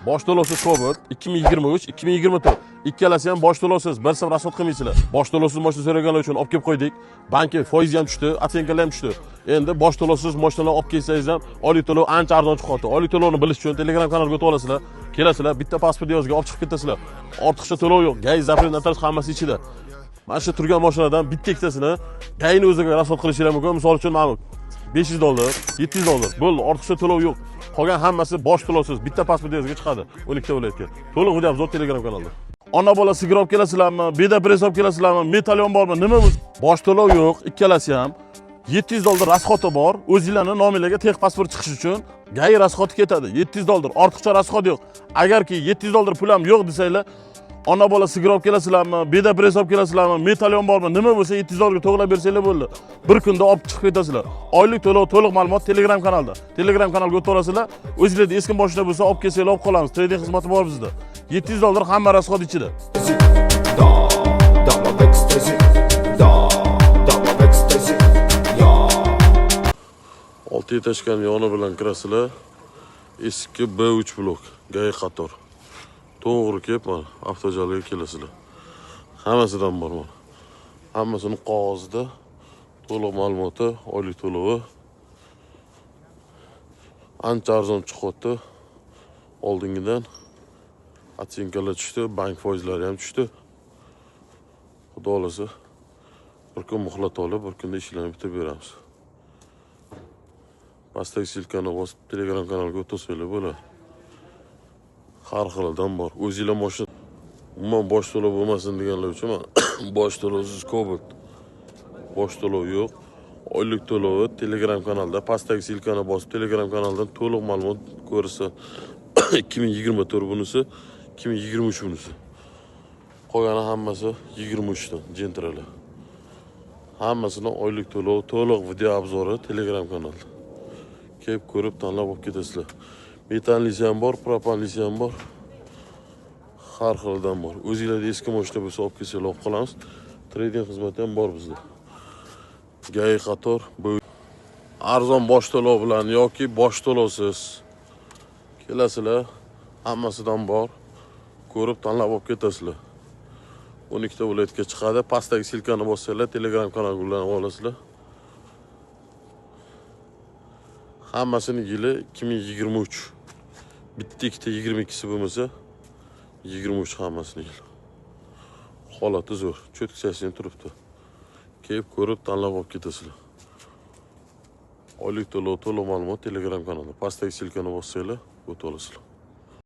bosh to'lovsiz Cobalt 2023, 2024 ikkalasi ham bosh to'lovsiz, bir so'm rasxod qilmaysizlar. Bosh to'lovsiz mashina so'raganlar uchun olib kelib qo'ydik. Banki foizi ham tushdi, atsenkalar ham tushdi. Endi bosh to'lovsiz mashinalar olib kelsangiz ham oylik to'lov ancha arzon chiqadi. Oylik to'lovni bilish uchun Telegram kanalga o'tib olasizlar. Kelasizlar, bitta pasport yozga olib chiqib ketasizlar. Ortiqcha to'lov yo'q. Gay, zapret, notarius hammasi ichida. Mana shu turgan mashinadan bitta ikkitasini gayni o'ziga rasxod qilishingiz mumkin. Misol uchun mana $500, $700 bo'ldi, ortiqcha to'lov yo'q. Qolgan hammasi bosh to'lovsiz, bitta pasport yozga chiqadi 12 ta viloyatga. To'liq hujjat zo'r Telegram kanalda. Ona bola sigir olib kelasizlarmi, beda press olib kelasizlarmi, metalyon bormi, nima bo'lsa, bosh to'lov yo'q, ikkalasi ham $700 rasxoti bor. O'zingizlarning nomingizga tex pasport chiqish uchun gay rasxoti ketadi. $700, ortiqcha rasxot yo'q. Agarki $700 pulim yo'q desanglar, ona bola sigir olib kelasizlarmi, beda press olib kelasizlarmi, metalyon bormi, nima bo'lsa $700 ga to'g'rilab bersanglar bo'ldi. Bir kunda olib chiqib ketasizlar. Oylik to'lov, to'liq ma'lumot Telegram kanalda. Telegram kanalga o'tib olasizlar. O'zingizlarda eski mashina bo'lsa olib kelsanglar olib qolamiz. Trading xizmati bor bizda. $700 hamma rasxot ichida. Olti etashgan yoni bilan kirasizlar. Eski B3 blok, gay qator. To'g'ri kelib mana avtojalga kelasizlar. Hammasidan bor mana. Hammasini qog'ozda to'liq ma'lumoti, oylik to'lovi ancha arzon chiqdi. Oldingidan atsenkalar tushdi, bank foizlari ham tushdi. Xudo xolasa bir kun muhlat olib, bir kunda ishlarni bitirib beramiz. Pastdagi silkani bosib Telegram kanaliga o'tsanglar bo'ladi. Har xildan bor. O'zingizlar mashina umuman bosh to'lov bo'lmasin deganlar uchun bosh to'lovsiz Cobalt. Bosh to'lov yo'q. Oylik to'lovi Telegram kanalda, pastdagi silkani bosib Telegram kanalidan to'liq ma'lumot ko'rsa 2024 bunisi, 2023 bunisi. Qolgani hammasi 23 dan jentralar. Hammasini oylik to'lov, to'liq video obzori Telegram kanalda. Kelib ko'rib tanlab olib ketasizlar. Metanlisi ham bor, propanlisi ham bor. Har xildan bor. O'zingizlarda eski mashina bo'lsa olib kelsanglar olib qolamiz. Trading xizmati ham bor bizda. Gay qator, bu arzon bosh to'lov bilan yoki bosh to'lovsiz kelasizlar. Hammasidan bor. Ko'rib tanlab olib ketasizlar. 12 ta viloyatga chiqadi. Pastdagi silkani bossanglar Telegram kanaliga ulanib olasizlar. Hammasini yili 2023. Bitta ikkita 22si bo'lmasa 23 hammasini yil. Holati zo'r, cho'tkisasidan turibdi. Kelib ko'rib tanlab olib ketasizlar. Oylik to'lov, to'liq ma'lumot Telegram kanalida. Pastdagi silkani bossanglar, o'tib olasizlar.